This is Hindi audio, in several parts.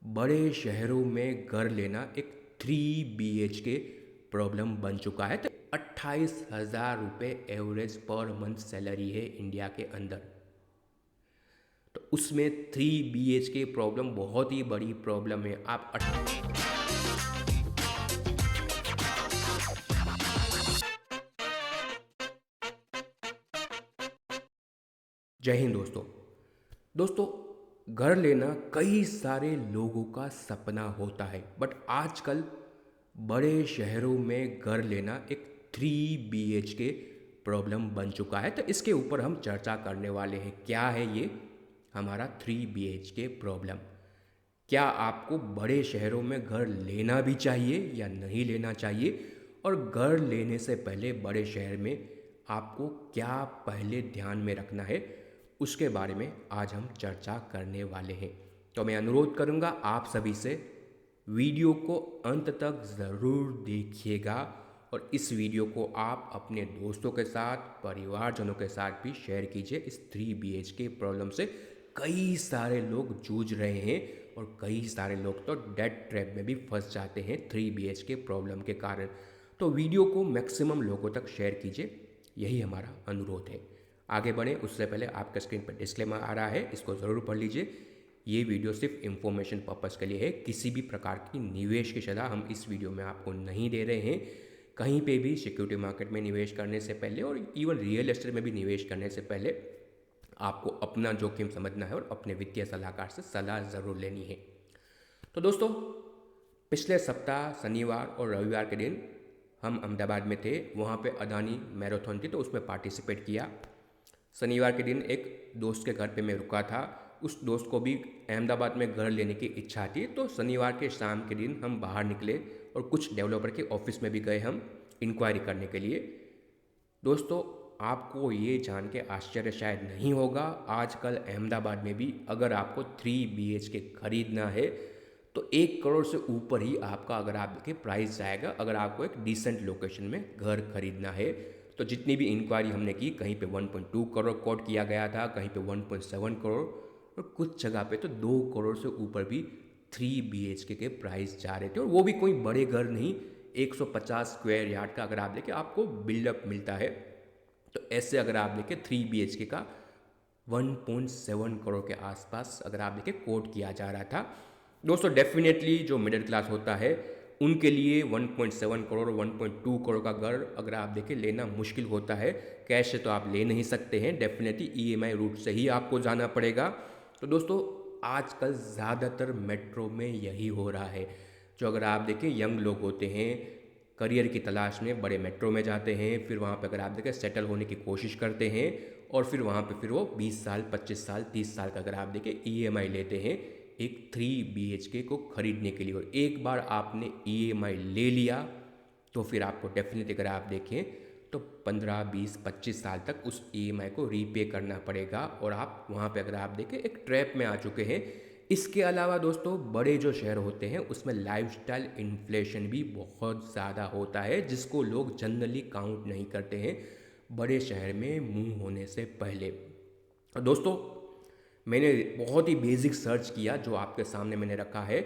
बड़े शहरों में घर लेना एक 3 BHK प्रॉब्लम बन चुका है। तो 28,000 रुपये एवरेज पर मंथ सैलरी है इंडिया के अंदर। तो उसमें 3 BHK प्रॉब्लम बहुत ही बड़ी प्रॉब्लम है। आप जय हिंद दोस्तों। दोस्तों, घर लेना कई सारे लोगों का सपना होता है, बट आजकल बड़े शहरों में घर लेना एक 3 BHK प्रॉब्लम बन चुका है। तो इसके ऊपर हम चर्चा करने वाले हैं। क्या है ये हमारा 3 BHK प्रॉब्लम? क्या आपको बड़े शहरों में घर लेना भी चाहिए या नहीं लेना चाहिए? और घर लेने से पहले बड़े शहर में आपको क्या पहले ध्यान में रखना है, उसके बारे में आज हम चर्चा करने वाले हैं। तो मैं अनुरोध करूंगा आप सभी से, वीडियो को अंत तक ज़रूर देखिएगा और इस वीडियो को आप अपने दोस्तों के साथ, परिवारजनों के साथ भी शेयर कीजिए। इस 3 BHK प्रॉब्लम से कई सारे लोग जूझ रहे हैं और कई सारे लोग तो डेड ट्रैप में भी फंस जाते हैं 3 BHK प्रॉब्लम के कारण। तो वीडियो को मैक्सिमम लोगों तक शेयर कीजिए, यही हमारा अनुरोध है। आगे बढ़ें उससे पहले आपके स्क्रीन पर डिस्क्लेमर आ रहा है, इसको ज़रूर पढ़ लीजिए। ये वीडियो सिर्फ इंफॉर्मेशन पर्पज़ के लिए है, किसी भी प्रकार की निवेश की सलाह हम इस वीडियो में आपको नहीं दे रहे हैं। कहीं पे भी सिक्योरिटी मार्केट में निवेश करने से पहले और इवन रियल एस्टेट में भी निवेश करने से पहले आपको अपना जोखिम समझना है और अपने वित्तीय सलाहकार से सलाह ज़रूर लेनी है। तो दोस्तों, पिछले सप्ताह शनिवार और रविवार के दिन हम अहमदाबाद में थे। वहाँ पे अदानी मैराथन थी, तो उसमें पार्टिसिपेट किया। शनिवार के दिन एक दोस्त के घर पे मैं रुका था। उस दोस्त को भी अहमदाबाद में घर लेने की इच्छा थी, तो शनिवार के शाम के दिन हम बाहर निकले और कुछ डेवलपर के ऑफिस में भी गए हम इंक्वायरी करने के लिए। दोस्तों, आपको ये जान के आश्चर्य शायद नहीं होगा, आजकल अहमदाबाद में भी अगर आपको 3 BHK खरीदना है तो 1 करोड़ से ऊपर ही आपका, अगर आपके प्राइस जाएगा, अगर आपको एक डिसेंट लोकेशन में घर खरीदना है। तो जितनी भी इंक्वायरी हमने की, कहीं पे 1.2 करोड़ कोट किया गया था, कहीं पे 1.7 करोड़ और कुछ जगह पे तो 2 करोड़ से ऊपर भी 3 BHK के प्राइस जा रहे थे। और वो भी कोई बड़े घर नहीं, 150 स्क्वायर यार्ड का अगर आप लेके आपको बिल्डअप मिलता है। तो ऐसे अगर आप लेके 3 BHK का 1.7 करोड़ के आसपास अगर आप देखें कोट किया जा रहा था। दोस्तों, डेफिनेटली जो मिडिल क्लास होता है उनके लिए 1.7 करोड़ 1.2 करोड़ का घर अगर आप देखें लेना मुश्किल होता है। कैश से तो आप ले नहीं सकते हैं, डेफिनेटली EMI रूट से ही आपको जाना पड़ेगा। तो दोस्तों, आजकल ज़्यादातर मेट्रो में यही हो रहा है। जो अगर आप देखें यंग लोग होते हैं, करियर की तलाश में बड़े मेट्रो में जाते हैं, फिर वहाँ पे अगर आप देखें सेटल होने की कोशिश करते हैं और फिर वहाँ पे फिर वो 20 साल 25 साल 30 साल का अगर आप देखें EMI लेते हैं एक 3 BHK को खरीदने के लिए। और एक बार आपने EMI ले लिया तो फिर आपको डेफिनेटली अगर आप देखें तो 15 20 25 साल तक उस EMI को रीपे करना पड़ेगा और आप वहाँ पे अगर आप देखें एक ट्रैप में आ चुके हैं। इसके अलावा दोस्तों, बड़े जो शहर होते हैं उसमें लाइफस्टाइल इन्फ्लेशन भी बहुत ज़्यादा होता है, जिसको लोग जनरली काउंट नहीं करते हैं बड़े शहर में मूव होने से पहले। दोस्तों, मैंने बहुत ही बेसिक सर्च किया, जो आपके सामने मैंने रखा है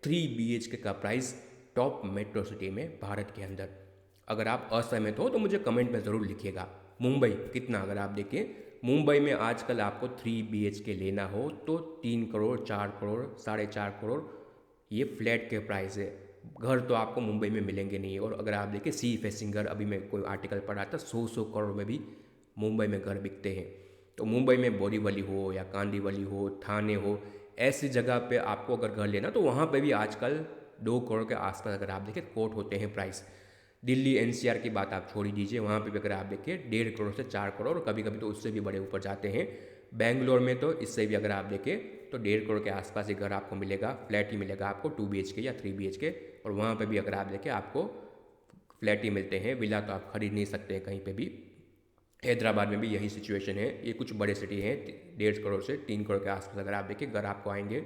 3 BHK का प्राइस टॉप मेट्रो सिटी में भारत के अंदर। अगर आप असहमत हो तो मुझे कमेंट में ज़रूर लिखिएगा। मुंबई कितना, अगर आप देखें मुंबई में आजकल आपको 3 BHK लेना हो तो 3 करोड़ 4 करोड़ 4.5 करोड़ ये फ्लैट के प्राइस है। घर तो आपको मुंबई में मिलेंगे नहीं। और अगर आप देखें सी फेसिंग घर, अभी मैं कोई आर्टिकल पढ़ा था, 100 करोड़ में भी मुंबई में घर बिकते हैं। तो मुंबई में बोरीवली हो या कांदिवली हो, थाने हो, ऐसी जगह पे आपको अगर घर लेना तो वहाँ पे भी आजकल 2 करोड़ के आसपास अगर आप देखें कोट होते हैं प्राइस। दिल्ली NCR की बात आप छोड़ ही दीजिए, वहाँ पे भी अगर आप देखिए 1.5 करोड़ से 4 करोड़, कभी कभी तो उससे भी बड़े ऊपर जाते हैं। बेंगलोर में तो इससे भी अगर आप देखें तो 1.5 करोड़ के आसपास ही घर आपको मिलेगा, फ्लैट ही मिलेगा आपको 2 BHK या 3 BHK। और वहाँ पे भी अगर आप देखें आपको फ्लैट ही मिलते हैं, विला तो आप खरीद नहीं सकते हैं कहीं पे भी। हैदराबाद में भी यही सिचुएशन है। ये कुछ बड़े सिटी हैं, 1.5 करोड़ से 3 करोड़ के आसपास अगर आप देखिए घर आपको आएंगे।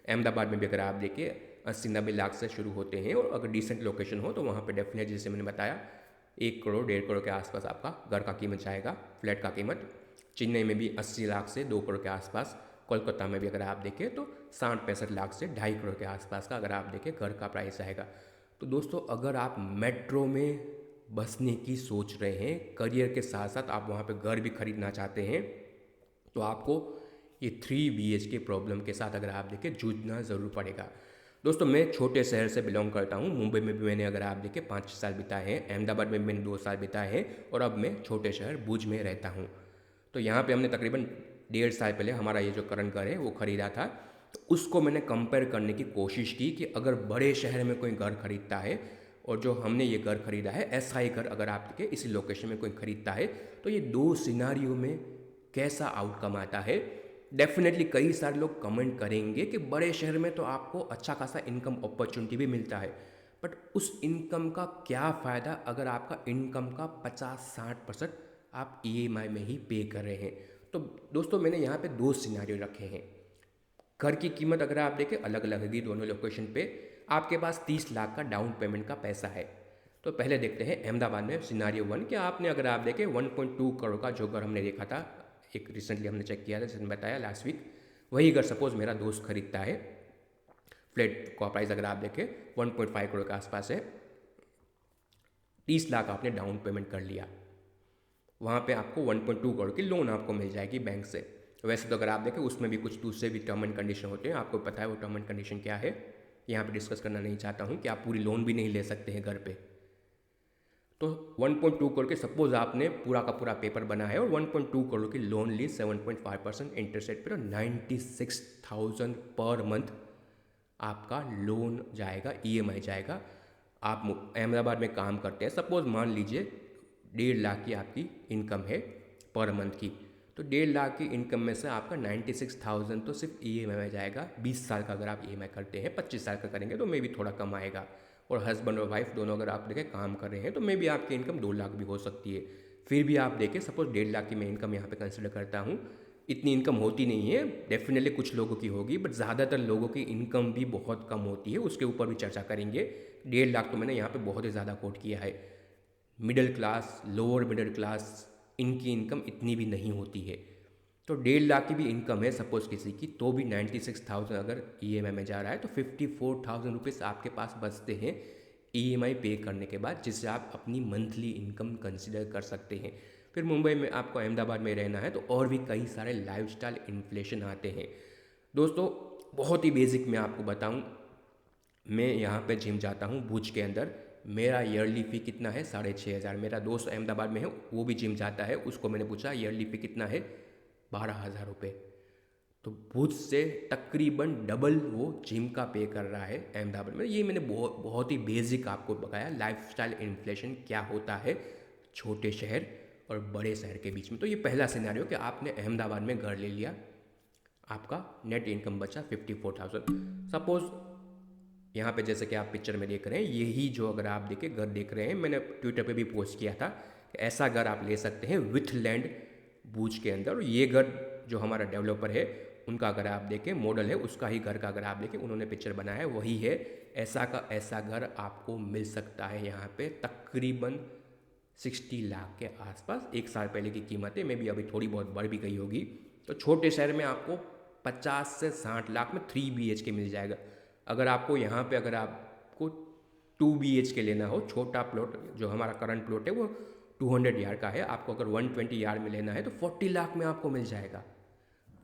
अहमदाबाद में भी अगर आप देखिए 80 90 लाख से शुरू होते हैं और अगर डिसेंट लोकेशन हो तो वहाँ पे डेफिनेटली, जैसे मैंने बताया, 1 करोड़ 1.5 करोड़ के आसपास आपका घर का कीमत जाएगा, फ्लैट का कीमत। चेन्नई में भी 80 लाख से 2 करोड़ के आसपास कोलकाता में भी अगर आप देखें तो 60-65 लाख से 2.5 करोड़ के आसपास का अगर आप देखें घर का प्राइस आएगा। तो दोस्तों अगर आप मेट्रो में बसने की सोच रहे हैं, करियर के साथ साथ आप वहाँ पे घर भी खरीदना चाहते हैं, तो आपको ये 3 BHK प्रॉब्लम के साथ अगर आप देखें जूझना ज़रूर पड़ेगा। दोस्तों मैं छोटे शहर से बिलोंग करता हूँ। मुंबई में भी मैंने अगर आप देखें 5 साल बिताए हैं, अहमदाबाद में भी मैंने 2 साल बिताए हैं और अब मैं छोटे शहर भुज में रहता हूँ। तो यहाँ पे हमने तकरीबन 1.5 साल पहले हमारा ये जो करंट घर है वो ख़रीदा था। तो उसको मैंने कंपेयर करने की कोशिश की कि अगर बड़े शहर में कोई घर खरीदता है और जो हमने ये घर खरीदा है, ऐसा ही घर अगर आप देखें इसी लोकेशन में कोई खरीदता है, तो ये 2 सिनारियों में कैसा आउटकम आता है। डेफिनेटली कई सारे लोग कमेंट करेंगे कि बड़े शहर में तो आपको अच्छा खासा इनकम अपॉर्चुनिटी भी मिलता है, बट उस इनकम का क्या फ़ायदा अगर आपका इनकम का 50-60% आप ईएमआई में ही पे कर रहे हैं। तो दोस्तों मैंने यहाँ पे 2 सिनारियो रखे हैं। घर की कीमत अगर आप देखें अलग अलग होगी दोनों लोकेशन पे। आपके पास 30 लाख का डाउन पेमेंट का पैसा है। तो पहले देखते हैं अहमदाबाद में सिनारियो 1 कि आपने अगर आप देखें 1.2 करोड़ का जो घर हमने देखा था, एक रिसेंटली हमने चेक किया था जिसने बताया लास्ट वीक, वही घर सपोज मेरा दोस्त खरीदता है। फ्लैट का प्राइस अगर आप देखें 1.5 करोड़ के आसपास है। 30 लाख आपने डाउन पेमेंट कर लिया, वहाँ पे आपको 1.2 करोड़ की लोन आपको मिल जाएगी बैंक से। वैसे तो अगर आप देखें उसमें भी कुछ दूसरे भी टर्म एंड कंडीशन होते हैं, आपको पता है वो टर्म एंड कंडीशन क्या है, यहाँ पे डिस्कस करना नहीं चाहता हूँ कि आप पूरी लोन भी नहीं ले सकते हैं घर पे। तो 1.2 करोड़ के सपोज आपने पूरा का पूरा पेपर बना है और 1.2 करोड़ की लोन ली 7.5% इंटरेस्ट रेट पर, 96,000 पर मंथ आपका लोन जाएगा, ईएमआई जाएगा। आप अहमदाबाद में काम करते हैं, सपोज मान लीजिए 1.5 लाख की आपकी इनकम है पर मंथ की, तो 1.5 लाख की इनकम में से आपका 96,000 तो सिर्फ ईएमआई में जाएगा। 20 साल का अगर आप ईएमआई करते हैं, 25 साल का करेंगे तो मे भी थोड़ा कम आएगा। और हस्बैंड और वाइफ दोनों अगर आप देखें काम कर रहे हैं तो मे भी आपकी इनकम 2 लाख भी हो सकती है। फिर भी आप देखें सपोज 1.5 लाख की मैं इनकम यहाँ पे कंसिडर करता हूँ। इतनी इनकम होती नहीं है, डेफिनेटली कुछ लोगों की होगी, बट ज़्यादातर लोगों की इनकम भी बहुत कम होती है, उसके ऊपर भी चर्चा करेंगे। 1.5 लाख तो मैंने यहाँ पे बहुत ही ज़्यादा कोट किया है। Middle class, lower middle class, इनकी इनकम इतनी भी नहीं होती है। तो 1.5 लाख की भी इनकम है सपोज किसी की, तो भी 96,000 अगर ईएमआई में जा रहा है तो 54,000 रुपीज़ आपके पास बचते हैं ईएमआई पे करने के बाद, जिससे आप अपनी मंथली इनकम कंसिडर कर सकते हैं। फिर मुंबई में आपको अहमदाबाद में रहना है तो और भी कई सारे लाइफस्टाइल इन्फ्लेशन आते हैं। दोस्तों बहुत ही बेसिक मैं आपको बताऊं, मैं यहाँ पे जिम जाता हूँ भुज के अंदर, मेरा ईयरली फ़ी कितना है 6,500। मेरा दोस्त अहमदाबाद में है, वो भी जिम जाता है, उसको मैंने पूछा ईयरली फ़ी कितना है, 12,000 रुपये। तो भुज से तकरीबन डबल वो जिम का पे कर रहा है अहमदाबाद में। ये मैंने बहुत ही बेसिक आपको बताया लाइफस्टाइल इन्फ्लेशन क्या होता है छोटे शहर और बड़े शहर के बीच में। तो ये पहला सिनेरियो कि आपने अहमदाबाद में घर ले लिया, आपका नेट इनकम बचा 54,000। सपोज़ यहाँ पे जैसे कि आप पिक्चर में देख रहे हैं, यही जो अगर आप देखें घर देख रहे हैं, मैंने ट्विटर पे भी पोस्ट किया था कि ऐसा घर आप ले सकते हैं विथ लैंड भुज के अंदर। और ये घर जो हमारा डेवलपर है उनका अगर आप देखें मॉडल है, उसका ही घर का अगर आप देखें उन्होंने पिक्चर बनाया है वही है। ऐसा का ऐसा घर आपको मिल सकता है यहाँ पे तकरीबन 60 लाख के आसपास। 1 साल पहले की कीमतें में भी अभी थोड़ी बहुत बढ़ भी गई होगी। तो छोटे शहर में आपको 50 से 60 लाख में 3 BHK मिल जाएगा। अगर आपको यहाँ पे अगर आपको 2 BHK लेना हो, छोटा प्लॉट जो हमारा करंट प्लॉट है वो 200 यार्ड का है, आपको अगर 120 यार्ड में लेना है तो 40 लाख में आपको मिल जाएगा।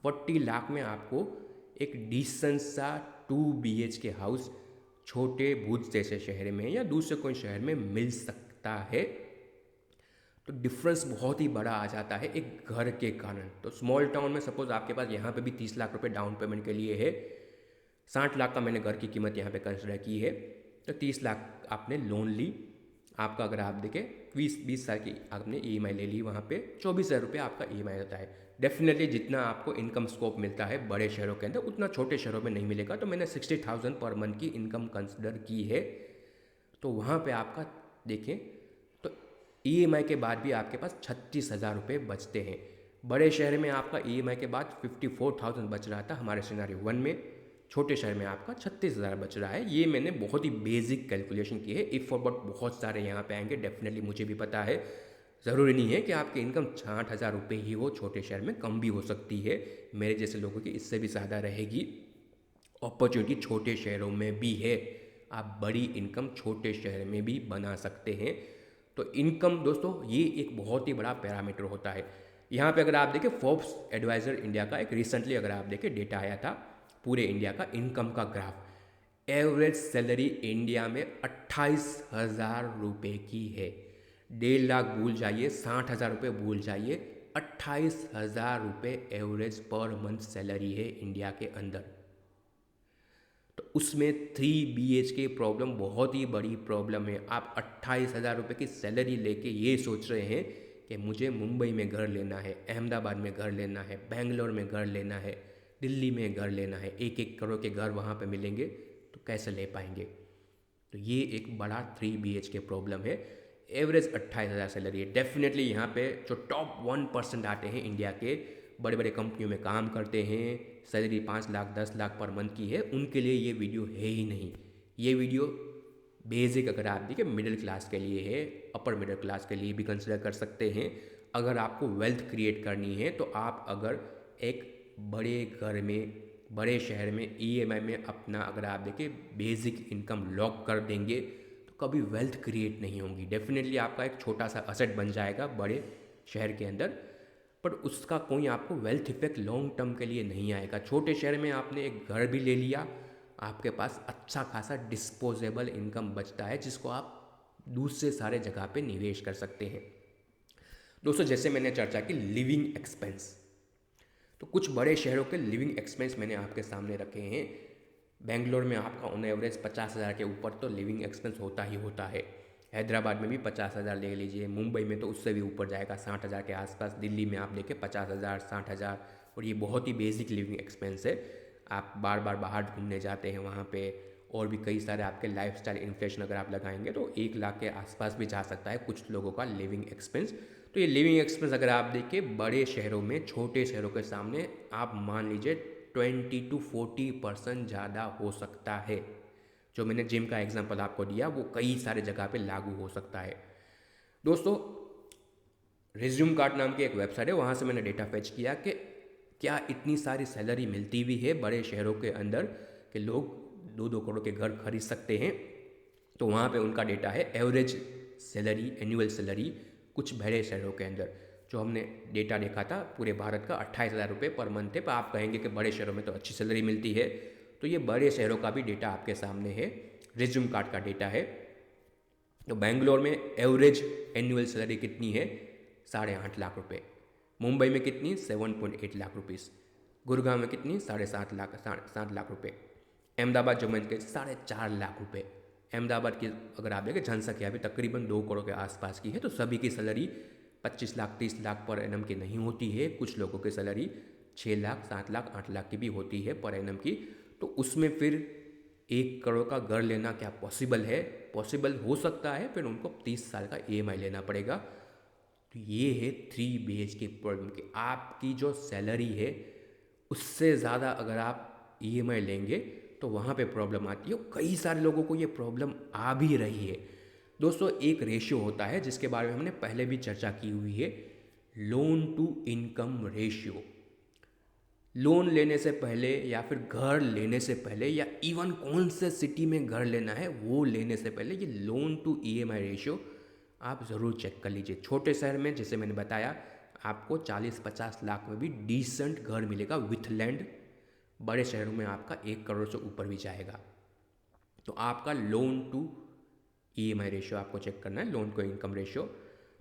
40 लाख में आपको एक डिसेंट सा 2 BHK हाउस छोटे भुज जैसे शहर में या दूसरे कोई शहर में मिल सकता है। तो डिफरेंस बहुत ही बड़ा आ जाता है एक घर के कारण। तो स्मॉल टाउन में सपोज आपके पास यहाँ पे भी 30 लाख रुपए डाउन पेमेंट के लिए है, 60 लाख का मैंने घर की कीमत यहाँ पे कंसिडर की है, तो 30 लाख आपने लोन ली। आपका अगर आप देखें 20 साल की आपने ईएमआई ले ली, वहाँ पे 24,000 रुपये आपका ईएमआई होता है। डेफिनेटली जितना आपको इनकम स्कोप मिलता है बड़े शहरों के अंदर उतना छोटे शहरों में नहीं मिलेगा। तो मैंने 60,000 पर मंथ की इनकम कंसिडर की है। तो वहाँ पे आपका देखें तो ईएमआई के बाद भी आपके पास 36,000 रुपये बचते हैं। बड़े शहर में आपका ईएमआई के बाद 54,000 बच रहा था हमारे सिनेरियो 1 में, छोटे शहर में आपका 36,000 बच रहा है। ये मैंने बहुत ही बेसिक कैलकुलेशन की है। इफ़ और बट बहुत सारे यहाँ पे आएंगे, डेफिनेटली मुझे भी पता है ज़रूरी नहीं है कि आपकी इनकम 60,000 रुपये ही हो, छोटे शहर में कम भी हो सकती है। मेरे जैसे लोगों की इससे भी ज़्यादा रहेगी। अपॉर्चुनिटी छोटे शहरों में भी है, आप बड़ी इनकम छोटे शहर में भी बना सकते हैं। तो इनकम दोस्तों ये एक बहुत ही बड़ा पैरामीटर होता है। यहाँ पे अगर आप देखें फोर्ब्स एडवाइज़र इंडिया का एक रिसेंटली अगर आप देखें डेटा आया था पूरे इंडिया का इनकम का ग्राफ। एवरेज सैलरी इंडिया में 28,000 रुपये की है। 1.5 लाख भूल जाइए, 60,000 रुपये भूल जाइए, 28,000 रुपये एवरेज पर मंथ सैलरी है इंडिया के अंदर। तो उसमें 3 BHK प्रॉब्लम बहुत ही बड़ी प्रॉब्लम है। आप 28,000 रुपये की सैलरी लेके ये सोच रहे हैं कि मुझे मुंबई में घर लेना है, अहमदाबाद में घर लेना है, बेंगलोर में घर लेना है, दिल्ली में घर लेना है, 1-1 करोड़ के घर वहाँ पे मिलेंगे, तो कैसे ले पाएंगे? तो ये एक बड़ा 3 BHK प्रॉब्लम है। एवरेज 28,000 सैलरी है। डेफिनेटली यहाँ पे जो टॉप 1% आते हैं इंडिया के, बड़े बड़े कंपनियों में काम करते हैं, salary 5 lakh 10 lakh per month की है, उनके लिए ये वीडियो है ही नहीं। ये वीडियो बेसिक अगर आप देखिए मिडिल क्लास के लिए है, अपर मिडिल क्लास के लिए भी कंसिडर कर सकते हैं। अगर आपको वेल्थ क्रिएट करनी है तो आप अगर एक बड़े घर में, बड़े शहर में EMI में अपना अगर आप देखिए बेसिक इनकम लॉक कर देंगे तो कभी वेल्थ क्रिएट नहीं होगी। डेफिनेटली आपका एक छोटा सा असेट बन जाएगा बड़े शहर के अंदर, पर उसका कोई आपको वेल्थ इफेक्ट लॉन्ग टर्म के लिए नहीं आएगा। छोटे शहर में आपने एक घर भी ले लिया, आपके पास अच्छा खासा डिस्पोजेबल इनकम बचता है जिसको आप दूसरे सारे जगह पे निवेश कर सकते हैं। दोस्तों जैसे मैंने चर्चा की लिविंग एक्सपेंस, तो कुछ बड़े शहरों के लिविंग एक्सपेंस मैंने आपके सामने रखे हैं। बेंगलोर में आपका ऑन एवरेज 50,000 के ऊपर तो लिविंग एक्सपेंस होता ही होता है। हैदराबाद में भी 50,000 ले लीजिए, मुंबई में तो उससे भी ऊपर जाएगा 60,000 के आसपास, दिल्ली में आप देखें 50,000 60,000, और ये बहुत ही बेसिक लिविंग एक्सपेंस है। आप बार बार बाहर घूमने जाते हैं वहाँ पे, और भी कई सारे आपके लाइफस्टाइल इन्फ्लेशन अगर आप लगाएंगे तो 1 लाख के आसपास भी जा सकता है कुछ लोगों का लिविंग एक्सपेंस। तो ये लिविंग एक्सपेंस अगर आप देखें बड़े शहरों में छोटे शहरों के सामने आप मान लीजिए 20-40% ज़्यादा हो सकता है। जो मैंने जिम का एग्जांपल आपको दिया वो कई सारे जगह पे लागू हो सकता है। दोस्तों रिज्यूम कार्ड नाम की एक वेबसाइट है, वहाँ से मैंने डेटा फेच किया कि क्या इतनी सारी सैलरी मिलती भी है बड़े शहरों के अंदर कि लोग 2-2 करोड़ के घर खरीद सकते हैं। तो वहाँ पे उनका डेटा है एवरेज सैलरी, एनुअल सैलरी कुछ बड़े शहरों के अंदर। जो हमने डेटा देखा था पूरे भारत का 28,000 रुपये पर मंथ है, पर आप कहेंगे कि बड़े शहरों में तो अच्छी सैलरी मिलती है, तो ये बड़े शहरों का भी डेटा आपके सामने है, रिज्यूम कार्ड का डेटा है। तो बेंगलोर में एवरेज एनुअल सैलरी कितनी है? 8.5 लाख रुपये। मुंबई में कितनी? 7.8 लाख रुपीज़। गुड़गांव में कितनी? 7.5 लाख रुपये। अहमदाबाद जो मैंने 4.5 लाख रुपये। अहमदाबाद की अगर आप देखें जनसंख्या भी तकरीबन 2 करोड़ के आसपास की है, तो सभी की salary 25 lakh 30 lakh per annum की नहीं होती है। कुछ लोगों की सैलरी 6 लाख 7 लाख 8 लाख की भी होती है पर एनम की। तो उसमें फिर 1 करोड़ का घर लेना क्या पॉसिबल है? पॉसिबल हो सकता है, फिर उनको 30 साल का EMI लेना पड़ेगा। तो ये है 3 BHK प्रॉब्लम कि आपकी जो सैलरी है उससे ज़्यादा अगर आप EMI लेंगे तो वहाँ पे प्रॉब्लम आती है। कई सारे लोगों को ये प्रॉब्लम आ भी रही है। दोस्तों एक रेशियो होता है जिसके बारे में हमने पहले भी चर्चा की हुई है, loan to income ratio. Loan लेने से पहले या फिर घर लेने से पहले या इवन कौन से सिटी में घर लेना है वो लेने से पहले ये लोन टू EMI रेशियो आप ज़रूर चेक कर लीजिए। छोटे शहर में जैसे मैंने बताया आपको 40-50 लाख में भी डिसेंट घर मिलेगा विथ लैंड। बड़े शहरों में आपका 1 करोड़ से ऊपर भी जाएगा। तो आपका लोन टू EMI रेशियो आपको चेक करना है, लोन टू इनकम रेशियो।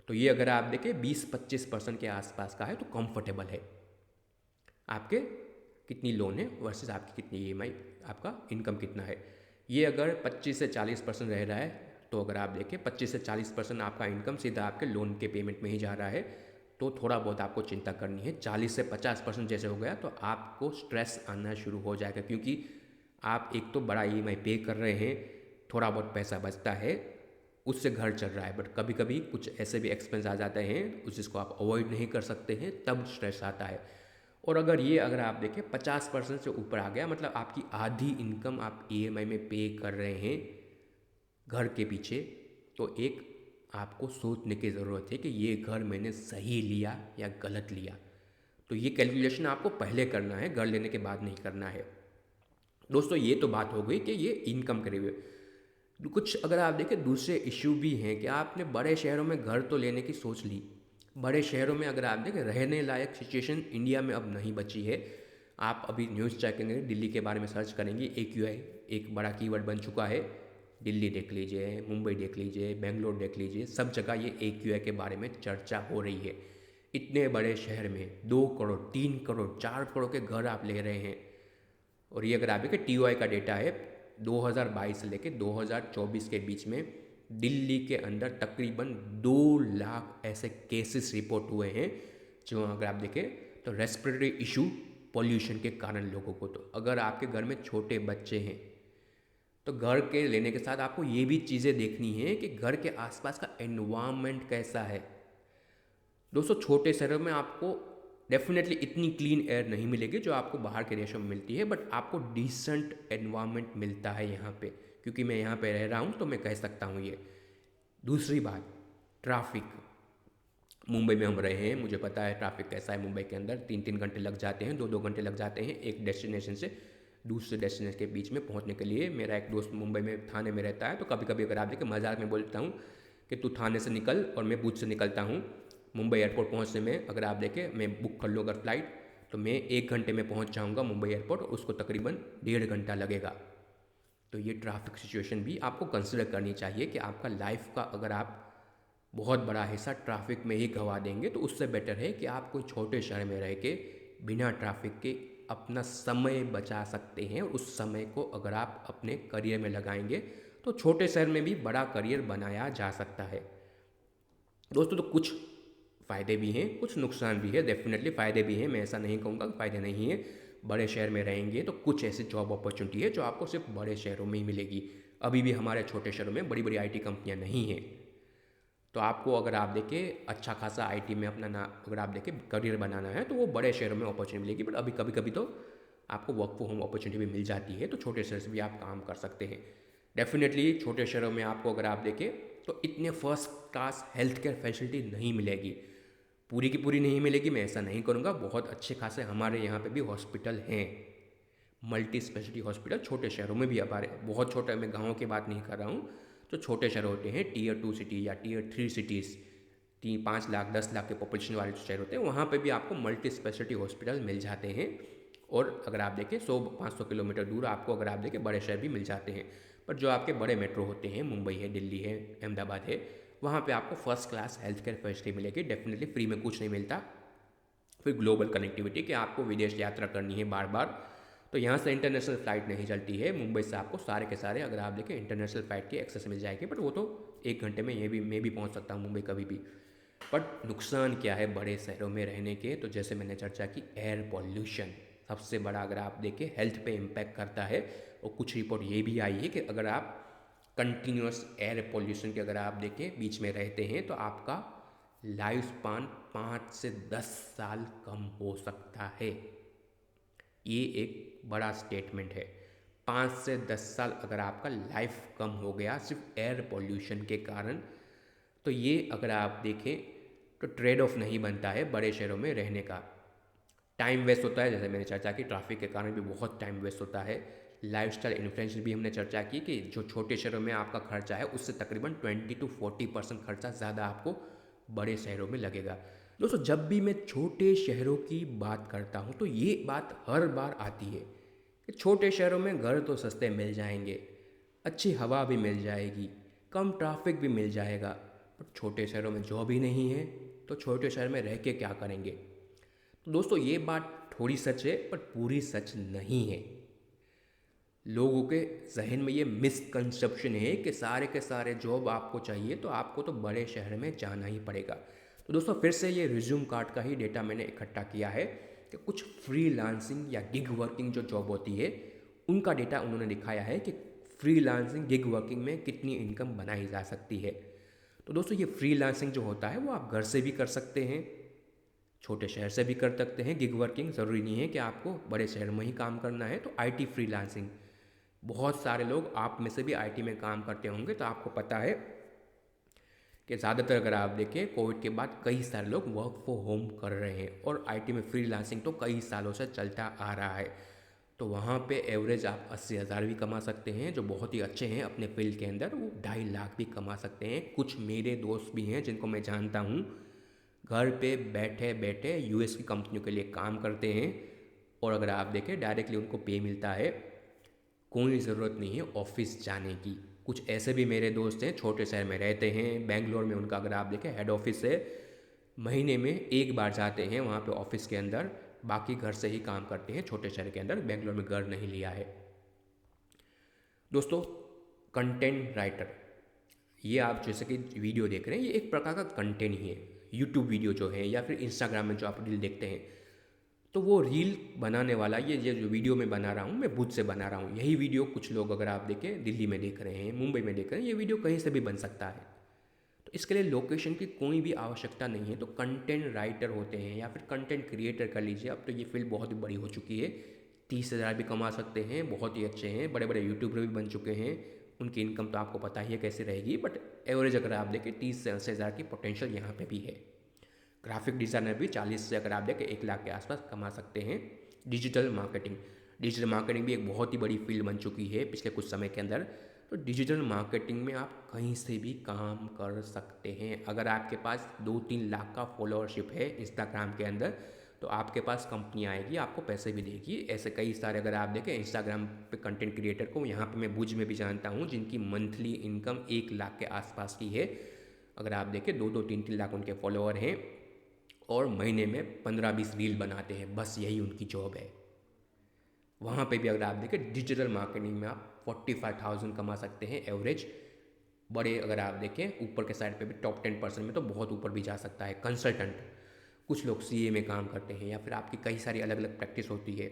तो ये अगर आप देखें 20-25% के आसपास का है तो कंफर्टेबल है। आपके कितनी लोन है वर्सेस आपकी कितनी EMI, आपका इनकम कितना है। ये अगर 25 से 40% रह रहा है तो अगर आप देखें 25 से 40% आपका इनकम सीधा आपके लोन के पेमेंट में ही जा रहा है तो थोड़ा बहुत आपको चिंता करनी है। 40 से 50% जैसे हो गया तो आपको स्ट्रेस आना शुरू हो जाएगा, क्योंकि आप एक तो बड़ा EMI पे कर रहे हैं, थोड़ा बहुत पैसा बचता है उससे घर चल रहा है, बट कभी कभी कुछ ऐसे भी एक्सपेंस आ जाते हैं उस जिसको आप अवॉइड नहीं कर सकते हैं, तब स्ट्रेस आता है। और अगर आप देखें 50% से ऊपर आ गया मतलब आपकी आधी इनकम आप EMI में पे कर रहे हैं घर के पीछे, तो एक आपको सोचने की ज़रूरत है कि ये घर मैंने सही लिया या गलत लिया। तो ये कैलकुलेशन आपको पहले करना है, घर लेने के बाद नहीं करना है। दोस्तों ये तो बात हो गई कि ये इनकम के लिए। कुछ अगर आप देखें दूसरे इश्यू भी हैं कि आपने बड़े शहरों में घर तो लेने की सोच ली। बड़े शहरों में अगर आप देखें रहने लायक सिचुएशन इंडिया में अब नहीं बची है। आप अभी न्यूज़ चेक करेंगे, दिल्ली के बारे में सर्च करेंगे, AQI एक बड़ा कीवर्ड बन चुका है। दिल्ली देख लीजिए, मुंबई देख लीजिए, बेंगलोर देख लीजिए, सब जगह ये AQI के बारे में चर्चा हो रही है। इतने बड़े शहर में 2 करोड़, 3 करोड़, 4 करोड़ के घर आप ले रहे हैं। और ये अगर आप देखें TOI का डेटा है 2022 से लेकर 2024 के बीच में दिल्ली के अंदर तकरीबन 2 लाख ऐसे केसेस रिपोर्ट हुए हैं, जो अगर आप देखें तो रेस्पिरेटरी इशू पॉल्यूशन के कारण लोगों को। तो अगर आपके घर में छोटे बच्चे हैं तो घर के लेने के साथ आपको ये भी चीज़ें देखनी है कि घर के आसपास का एनवायरनमेंट कैसा है। दोस्तों छोटे शहरों में आपको डेफिनेटली इतनी क्लीन एयर नहीं मिलेगी जो आपको बाहर के देशों में मिलती है, बट आपको डिसेंट एनवायरनमेंट मिलता है यहाँ पे, क्योंकि मैं यहाँ पे रह रहा हूँ तो मैं कह सकता हूँ ये। दूसरी बात, ट्रैफिक। मुंबई में हम रहे हैं, मुझे पता है ट्रैफिक कैसा है। मुंबई के अंदर 3-3 घंटे लग जाते हैं, 2-2 घंटे लग जाते हैं एक डेस्टिनेशन से दूसरे डेस्टिनेशन के बीच में पहुंचने के लिए। मेरा एक दोस्त मुंबई में थाने में रहता है, तो कभी कभी अगर आप देखें मजाक में बोलता हूँ कि तू थाने से निकल और मैं भुज से निकलता हूँ। मुंबई एयरपोर्ट पहुँचने में अगर आप देखें मैं बुक कर लूँ अगर फ़्लाइट, तो मैं 1 घंटे में पहुँच जाऊँगा मुंबई एयरपोर्ट, और उसको तकरीबन 1.5 घंटा लगेगा। तो ये ट्रैफिक सिचुएशन भी आपको कंसिडर करनी चाहिए कि आपका लाइफ का अगर आप बहुत बड़ा हिस्सा ट्रैफिक में ही गंवा देंगे, तो उससे बेटर है कि आप कोई छोटे शहर में रह के बिना ट्रैफिक के अपना समय बचा सकते हैं। उस समय को अगर आप अपने करियर में लगाएंगे तो छोटे शहर में भी बड़ा करियर बनाया जा सकता है। दोस्तों तो कुछ फ़ायदे भी हैं, कुछ नुकसान भी है। डेफिनेटली फ़ायदे भी हैं, मैं ऐसा नहीं कहूँगा कि फ़ायदे नहीं है। बड़े शहर में रहेंगे तो कुछ ऐसी जॉब अपॉर्चुनिटी है जो आपको सिर्फ बड़े शहरों में ही मिलेगी। अभी भी हमारे छोटे शहरों में बड़ी बड़ी IT कंपनियाँ नहीं हैं। तो आपको अगर आप देखें अच्छा खासा IT में अपना ना अगर आप देखें करियर बनाना है तो वो बड़े शहरों में अपॉर्चुनिटी मिलेगी। बट अभी कभी कभी तो आपको वर्क फ्रॉम होम अपॉर्चुनिटी भी मिल जाती है, तो छोटे शहर से भी आप काम कर सकते हैं। डेफिनेटली छोटे शहरों में आपको अगर आप देखें तो इतने first class health care facility नहीं मिलेगी, पूरी की पूरी नहीं मिलेगी, मैं ऐसा नहीं करूँगा। बहुत अच्छे खासे हमारे यहाँ पे भी हॉस्पिटल हैं, मल्टी स्पेशलिटी हॉस्पिटल छोटे शहरों में भी हमारे, बहुत छोटे, मैं गाँव की बात नहीं कर रहा हूँ। जो छोटे शहर होते हैं Tier 2 सिटी या Tier 3 सिटीज़, 5 लाख 10 लाख के पॉपुलेशन वाले जो शहर होते हैं, वहाँ पे भी आपको मल्टी स्पेशलिटी हॉस्पिटल मिल जाते हैं। और अगर आप देखें 100-500 किलोमीटर दूर आपको अगर आप देखें बड़े शहर भी मिल जाते हैं। पर जो आपके बड़े मेट्रो होते हैं, मुंबई है, दिल्ली है, अहमदाबाद है, वहाँ पे आपको first class health care facility मिलेगी। डेफिनेटली फ्री में कुछ नहीं मिलता। फिर ग्लोबल कनेक्टिविटी कि आपको विदेश यात्रा करनी है बार बार, तो यहाँ से इंटरनेशनल फ़्लाइट नहीं चलती है। मुंबई से आपको सारे के सारे अगर आप देखें इंटरनेशनल फ़्लाइट की एक्सेस मिल जाएगी, बट वो तो 1 घंटे में ये भी मैं भी पहुँच सकता हूँ मुंबई कभी भी। बट नुकसान क्या है बड़े शहरों में रहने के, तो जैसे मैंने चर्चा की, एयर पॉल्यूशन सबसे बड़ा अगर आप देखें हेल्थ पे इम्पैक्ट करता है। और कुछ रिपोर्ट ये भी आई है कि अगर आप कंटिन्यूस एयर पॉल्यूशन के अगर आप देखें बीच में रहते हैं तो आपका लाइफ स्पान 5 से 10 साल कम हो सकता है। ये एक बड़ा स्टेटमेंट है। 5 से 10 साल अगर आपका लाइफ कम हो गया सिर्फ एयर पॉल्यूशन के कारण, तो ये अगर आप देखें तो ट्रेड ऑफ नहीं बनता है बड़े शहरों में रहने का। टाइम वेस्ट होता है, जैसे मैंने चर्चा की, ट्रैफिक के कारण भी बहुत टाइम वेस्ट होता है। लाइफस्टाइल इन्फ्लुएंस भी हमने चर्चा की कि जो छोटे शहरों में आपका खर्चा है उससे तकरीबन 20-40% खर्चा ज़्यादा आपको बड़े शहरों में लगेगा। दोस्तों जब भी मैं छोटे शहरों की बात करता हूँ तो ये बात हर बार आती है कि छोटे शहरों में घर तो सस्ते मिल जाएंगे, अच्छी हवा भी मिल जाएगी, कम ट्रैफिक भी मिल जाएगा, पर छोटे शहरों में जॉब ही नहीं है तो छोटे शहर में रह के क्या करेंगे। तो दोस्तों ये बात थोड़ी सच है पर पूरी सच नहीं है। लोगों के जहन में ये मिसकंसेप्शन है कि सारे के सारे जॉब आपको चाहिए तो आपको तो बड़े शहर में जाना ही पड़ेगा। तो दोस्तों फिर से ये रिज्यूम कार्ड का ही डेटा मैंने इकट्ठा किया है कि कुछ फ्रीलांसिंग या गिग वर्किंग जो जॉब होती है उनका डेटा उन्होंने दिखाया है कि फ्रीलांसिंग गिग वर्किंग में कितनी इनकम बनाई जा सकती है। तो दोस्तों ये फ्रीलांसिंग जो होता है वो आप घर से भी कर सकते हैं, छोटे शहर से भी कर सकते हैं। गिग वर्किंग ज़रूरी नहीं है कि आपको बड़े शहर में ही काम करना है। तो IT फ्रीलांसिंग, बहुत सारे लोग आप में से भी IT में काम करते होंगे तो आपको पता है कि ज़्यादातर अगर आप देखें कोविड के बाद कई सारे लोग वर्क फ्रॉम होम कर रहे हैं और आईटी में फ्रीलांसिंग तो कई सालों से चलता आ रहा है। तो वहाँ पे एवरेज आप 80,000 भी कमा सकते हैं, जो बहुत ही अच्छे हैं अपने फील्ड के अंदर, वो 2.5 लाख भी कमा सकते हैं। कुछ मेरे दोस्त भी हैं जिनको मैं जानता हूँ, घर पे बैठे बैठे यूएस की कंपनियों के लिए काम करते हैं और अगर आप देखें डायरेक्टली उनको पे मिलता है, कोई ज़रूरत नहीं है ऑफिस जाने की। कुछ ऐसे भी मेरे दोस्त हैं छोटे शहर में रहते हैं, बेंगलोर में उनका अगर आप देखें हेड ऑफिस है, महीने में एक बार जाते हैं वहाँ पे ऑफिस के अंदर, बाकी घर से ही काम करते हैं छोटे शहर के अंदर, बेंगलोर में घर नहीं लिया है। दोस्तों, कंटेंट राइटर, ये आप जैसे कि वीडियो देख रहे हैं, ये एक प्रकार का कंटेंट ही है। यूट्यूब वीडियो जो है या फिर इंस्टाग्राम में जो आप रील देखते हैं, तो वो रील बनाने वाला ये जो वीडियो मैं बना रहा हूँ, मैं खुद से बना रहा हूँ। यही वीडियो कुछ लोग अगर आप देखें दिल्ली में देख रहे हैं, मुंबई में देख रहे हैं, ये वीडियो कहीं से भी बन सकता है। तो इसके लिए लोकेशन की कोई भी आवश्यकता नहीं है। तो कंटेंट राइटर होते हैं या फिर कंटेंट क्रिएटर कर लीजिए, अब तो ये फील्ड बहुत ही बड़ी हो चुकी है। 30,000 भी कमा सकते हैं, बहुत ही अच्छे हैं, बड़े बड़े यूट्यूबर भी बन चुके हैं। उनकी इनकम तो आपको पता ही है कैसे रहेगी, बट एवरेज अगर आप देखें 30 से 80,000 की पोटेंशियल यहाँ पे भी है। ग्राफिक डिज़ाइनर भी 40 से अगर आप देखें 1 लाख के आसपास कमा सकते हैं। डिजिटल मार्केटिंग भी एक बहुत ही बड़ी फील्ड बन चुकी है पिछले कुछ समय के अंदर। तो डिजिटल मार्केटिंग में आप कहीं से भी काम कर सकते हैं। अगर आपके पास 2-3 लाख का फॉलोअरशिप है इंस्टाग्राम के अंदर, तो आपके पास कंपनी आएगी, आपको पैसे भी देगी। ऐसे कई सारे अगर आप देखें इंस्टाग्राम पे कंटेंट क्रिएटर को, यहाँ पे मैं भुज में भी जानता हूँ, जिनकी मंथली इनकम 1 लाख के आसपास की है। अगर आप देखें 2-3 लाख उनके फॉलोअर हैं और महीने में 15-20 रील बनाते हैं, बस यही उनकी जॉब है। वहाँ पे भी अगर आप देखें डिजिटल मार्केटिंग में आप 45,000 कमा सकते हैं एवरेज। बड़े अगर आप देखें ऊपर के साइड पे भी टॉप 10% में तो बहुत ऊपर भी जा सकता है। कंसल्टेंट, कुछ लोग सीए में काम करते हैं या फिर आपकी कई सारी अलग अलग प्रैक्टिस होती है,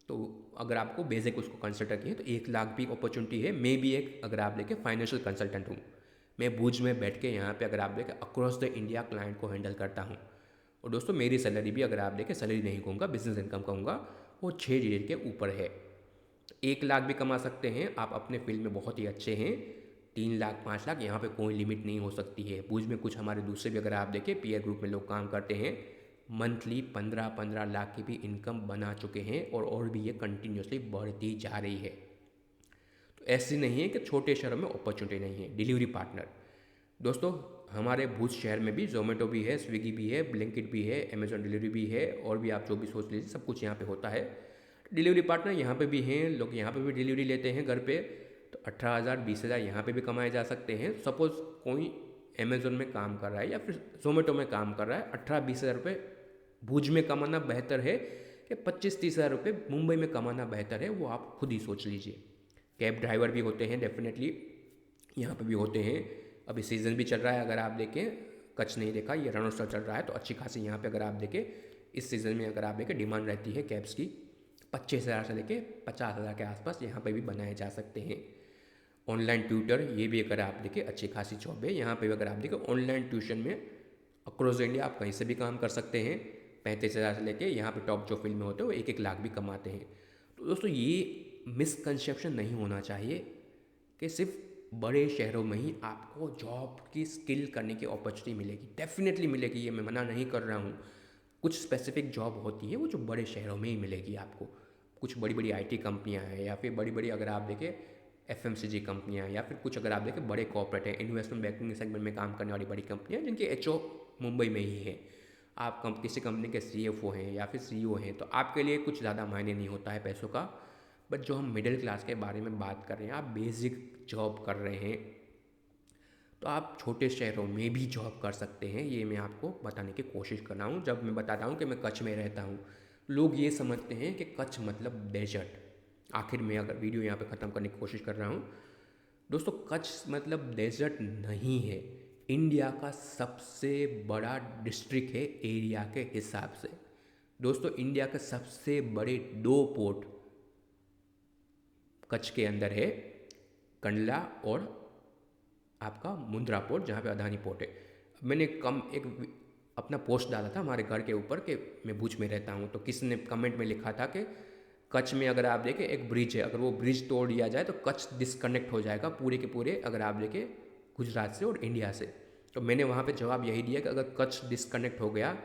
तो अगर आपको बेसिक उसको कंसल्टेंट की है तो 1 लाख भी अपॉर्चुनिटी है। मैं भी एक अगर आप देखें फाइनेंशियल कंसल्टेंट हूँ। मैं भुज में बैठ के यहाँ पे अगर आप देखें अक्रॉस द इंडिया क्लाइंट को हैंडल करता हूँ। और दोस्तों, मेरी सैलरी भी अगर आप देखें, सैलरी नहीं कहूँगा, बिजनेस इनकम कहूँगा, वो 6 डिजिट के ऊपर है। 1 लाख भी कमा सकते हैं आप, अपने फील्ड में बहुत ही अच्छे हैं। 3 लाख 5 लाख, यहाँ पे कोई लिमिट नहीं हो सकती है। भुज में कुछ हमारे दूसरे भी अगर आप देखें पीयर ग्रुप में लोग काम करते हैं, मंथली 15-15 लाख की भी इनकम बना चुके हैं और भी ये कंटिन्यूसली बढ़ती जा रही है। तो ऐसी नहीं है कि छोटे शहरों में अपॉर्चुनिटी नहीं है। डिलीवरी पार्टनर, दोस्तों हमारे भुज शहर में भी जोमेटो भी है, स्विगी भी है, ब्लिंकिट भी है, अमेजॉन डिलीवरी भी है, और भी आप जो भी सोच लीजिए सब कुछ यहाँ पे होता है। डिलीवरी पार्टनर यहाँ पे भी हैं, लोग यहाँ पे भी डिलीवरी लेते हैं घर पे। तो 18,000 20,000 यहाँ पे भी कमाए जा सकते हैं। सपोज़ कोई अमेज़ोन में काम कर रहा है या फिर जोमेटो में काम कर रहा है, 18-20 हज़ार रुपये भुज में कमाना बेहतर है कि 25-30 हज़ार रुपये मुंबई में कमाना बेहतर है, वो आप खुद ही सोच लीजिए। कैब ड्राइवर भी होते हैं डेफिनेटली, यहाँ पे भी होते हैं। अभी सीज़न भी चल रहा है, अगर आप देखें, कच्छ नहीं देखा, ये रणोत्सव चल रहा है, तो अच्छी खासी यहाँ पे अगर आप देखें इस सीज़न में अगर आप देखें डिमांड रहती है कैब्स की। 25,000 से लेके 50,000 के आसपास यहाँ पे भी बनाए जा सकते हैं। ऑनलाइन ट्यूटर, ये भी अगर आप देखें अच्छी खासी जॉब है। यहाँ पे भी अगर आप देखें ऑनलाइन ट्यूशन में अक्रॉस इंडिया आप कहीं से भी काम कर सकते हैं। 35,000 से लेके यहाँ पे टॉप जो फील्ड में होते हैं वो 1-1 लाख भी कमाते हैं। तो दोस्तों, ये मिसकंसेप्शन नहीं होना चाहिए कि सिर्फ बड़े शहरों में ही आपको जॉब की स्किल करने की अपॉर्चुनिटी मिलेगी। डेफिनेटली मिलेगी, ये मैं मना नहीं कर रहा हूँ। कुछ स्पेसिफिक जॉब होती है वो जो बड़े शहरों में ही मिलेगी आपको। कुछ बड़ी बड़ी आईटी कंपनियां हैं या फिर बड़ी बड़ी अगर आप देखें एफएमसीजी कंपनियां, या फिर कुछ अगर आप देखें बड़े कॉर्पोरेट हैं, इन्वेस्टमेंट बैंकिंग सेगमेंट में काम करने वाली बड़ी कंपनियां जिनके एचओ मुंबई में ही है। आप किसी कंपनी के सीएफओ हैं या फिर सीईओ हैं, तो आपके लिए कुछ ज़्यादा मायने नहीं होता है पैसों का। बट जो हम मिडिल क्लास के बारे में बात कर रहे हैं, आप बेसिक जॉब कर रहे हैं, तो आप छोटे शहरों में भी जॉब कर सकते हैं। ये मैं आपको बताने की कोशिश कर रहा हूँ। जब मैं बताता हूँ कि मैं कच्छ में रहता हूँ, लोग ये समझते हैं कि कच्छ मतलब डेजर्ट। आखिर में अगर वीडियो यहाँ पे ख़त्म करने की कोशिश कर रहा हूँ, दोस्तों कच्छ मतलब डेजर्ट नहीं है। इंडिया का सबसे बड़ा डिस्ट्रिक्ट है एरिया के हिसाब से। दोस्तों, इंडिया के सबसे बड़े 2 पोर्ट कच्छ के अंदर है, कंडला और आपका मुंद्रा पोर्ट, जहाँ पे अदानी पोर्ट है। मैंने एक अपना पोस्ट डाला था हमारे घर के ऊपर कि मैं भुज में रहता हूँ, तो किसी ने कमेंट में लिखा था कि कच्छ में अगर आप देखें एक ब्रिज है, अगर वो ब्रिज तोड़ दिया जाए तो कच्छ डिस्कनेक्ट हो जाएगा पूरे के पूरे, अगर आप देखें गुजरात से और इंडिया से। तो मैंने वहाँ पे जवाब यही दिया कि अगर कच्छ डिस्कनेक्ट हो गया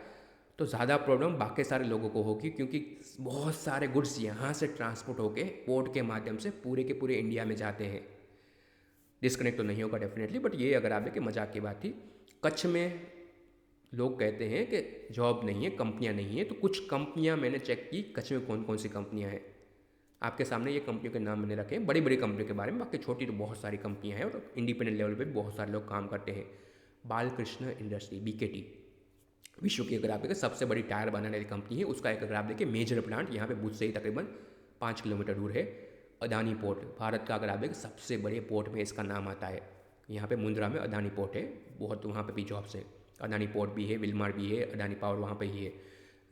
तो ज़्यादा प्रॉब्लम बाकी सारे लोगों को होगी, क्योंकि बहुत सारे गुड्स यहाँ से ट्रांसपोर्ट होके पोर्ट के माध्यम से पूरे के पूरे इंडिया में जाते हैं। डिस्कनेक्ट तो नहीं होगा डेफिनेटली, बट ये अगर आप देखें मजाक की बात थी। कच्छ में लोग कहते हैं कि जॉब नहीं है, कंपनियां नहीं है, तो कुछ कंपनियां मैंने चेक की कच्छ में कौन कौन सी कंपनियां हैं। आपके सामने ये कंपनियों के नाम मैंने रखे हैं, बड़ी बड़ी कंपनियों के बारे में। बाकी छोटी तो बहुत सारी कंपनियां हैं और इंडिपेंडेंट लेवल पे भी बहुत सारे लोग काम करते हैं। बालकृष्ण इंडस्ट्री BKT विश्व की अगर आप देखें सबसे बड़ी टायर बनाने वाली कंपनी है। उसका एक अगर आप देखें मेजर प्लांट यहाँ पे भुज से ही तकरीबन 5 किलोमीटर दूर है। अदानी पोर्ट भारत का अगर आप देखें सबसे बड़े पोर्ट में इसका नाम आता है। यहाँ पे मुंद्रा में अदानी पोर्ट है, बहुत वहाँ पे भी जॉब्स है। अदानी पोर्ट भी है, विलमार भी है, अदानी पावर वहाँ पे ही है।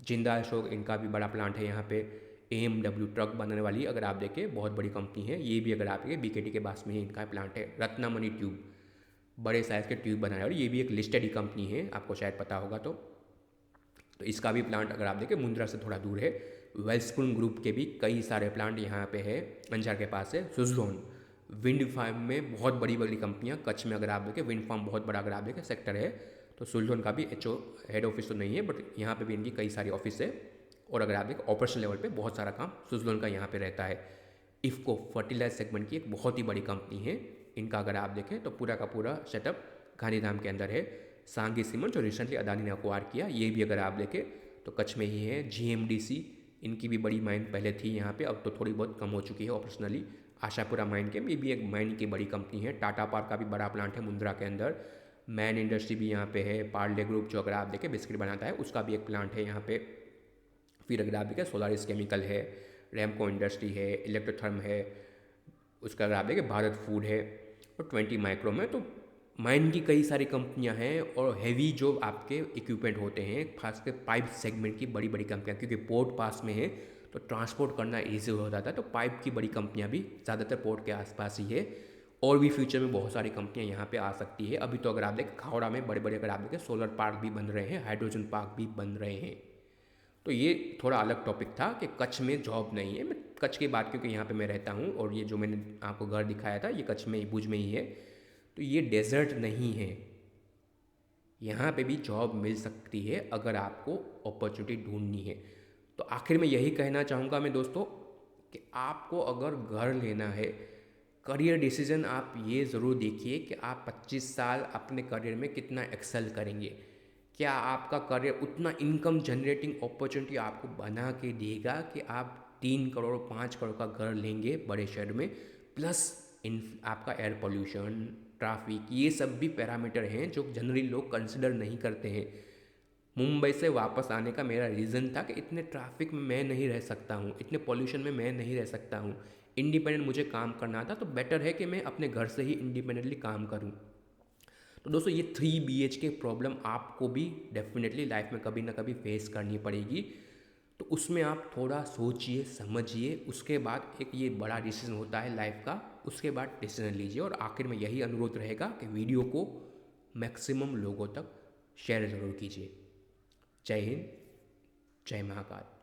जिंदाल अशोक इनका भी बड़ा प्लांट है यहाँ पे। AMW ट्रक बनाने वाली अगर आप देखें बहुत बड़ी कंपनी है, ये भी अगर आप देखें BKT के पास में ही इनका प्लांट है। रत्नामणि ट्यूब बड़े साइज़ के ट्यूब बनाए और ये भी एक लिस्टेड ही कंपनी है, आपको शायद पता होगा। तो इसका भी प्लांट अगर आप देखें मुंद्रा से थोड़ा दूर है। वेल्सपुन ग्रुप के भी कई सारे प्लांट यहाँ पे है, अंजार के पास है। सुजलोन विंड फार्म में बहुत बड़ी बड़ी कंपनियाँ कच्छ में अगर आप देखें, विंड फार्म बहुत बड़ा अगर आप देखें सेक्टर है। तो सुजलोन का भी HO हेड ऑफिस तो नहीं है, बट यहाँ पे भी इनकी कई सारी ऑफिस है। और अगर आप देखें ऑपरेशन लेवल पे बहुत सारा काम सुजलोन का यहाँ पे रहता है। इफ़को फर्टिलाइज सेगमेंट की एक बहुत ही बड़ी कंपनी है। इनका अगर आप देखें तो पूरा का पूरा सेटअप गांधीधाम के अंदर है। सांगी सीमेंट जो रिसेंटली अदानी ने अक्वायर किया, ये भी अगर आप देखें तो कच्छ में ही है। GMDC इनकी भी बड़ी माइन पहले थी यहाँ पे, अब तो थोड़ी बहुत कम हो चुकी है ऑपरेशनली। आशापुरा माइन के ये भी एक माइन की बड़ी कंपनी है। टाटा पार्क का भी बड़ा प्लांट है मुंद्रा के अंदर। मैन इंडस्ट्री भी यहाँ पे है। पार्ले ग्रुप जो अगर आप देखें बिस्किट बनाता है, उसका भी एक प्लांट है यहाँ पे। फिर अगर आप देखें सोलारिस केमिकल है, रैमको इंडस्ट्री है, इलेक्ट्रोथर्म है, उसका अगर आप देखें भारत फूड है, और 20 माइक्रो में। तो माइन की कई सारी कंपनियां हैं और हैवी जो आपके इक्विपमेंट होते हैं, खासकर पाइप सेगमेंट की बड़ी बड़ी कंपनियां, क्योंकि पोर्ट पास में है तो ट्रांसपोर्ट करना ईजी हो जाता है। तो पाइप की बड़ी कंपनियां भी ज़्यादातर पोर्ट के आसपास ही है। और भी फ्यूचर में बहुत सारी कंपनियां यहाँ पे आ सकती है। अभी तो अगर आप देखें खावड़ा में बड़े बड़े अगर आप देखें सोलर पार्क भी बन रहे हैं, हाइड्रोजन पार्क भी बन रहे हैं। तो ये थोड़ा अलग टॉपिक था कि कच्छ में जॉब नहीं है। मैं कच्छ की बात क्योंकि यहाँ पे मैं रहता हूँ और ये जो मैंने आपको घर दिखाया था ये कच्छ में ही, भुज में ही है। तो ये डेजर्ट नहीं है, यहाँ पे भी जॉब मिल सकती है अगर आपको अपॉर्चुनिटी ढूंढनी है। तो आखिर में यही कहना चाहूँगा मैं दोस्तों कि आपको अगर घर लेना है, करियर डिसीजन आप ये ज़रूर देखिए कि आप 25 साल अपने करियर में कितना एक्सेल करेंगे। क्या आपका करियर उतना इनकम जनरेटिंग अपॉर्चुनिटी आपको बना के देगा कि आप 3 करोड़ 5 करोड़ का घर लेंगे बड़े शहर में, प्लस इन आपका एयर पोल्यूशन, ट्रैफिक, ये सब भी पैरामीटर हैं जो जनरली लोग कंसिडर नहीं करते हैं। मुंबई से वापस आने का मेरा रीज़न था कि इतने ट्रैफिक में मैं नहीं रह सकता हूँ, इतने पॉल्यूशन में मैं नहीं रह सकता हूँ। इंडिपेंडेंट मुझे काम करना था, तो बेटर है कि मैं अपने घर से ही इंडिपेंडेंटली काम करूँ। तो दोस्तों ये 3 BHK प्रॉब्लम आपको भी डेफिनेटली लाइफ में कभी ना कभी फेस करनी पड़ेगी। तो उसमें आप थोड़ा सोचिए समझिए, उसके बाद एक ये बड़ा डिसीजन होता है लाइफ का, उसके बाद डिसीजन लीजिए। और आखिर में यही अनुरोध रहेगा कि वीडियो को मैक्सिमम लोगों तक शेयर ज़रूर कीजिए। जय हिंद, जय महाकाल।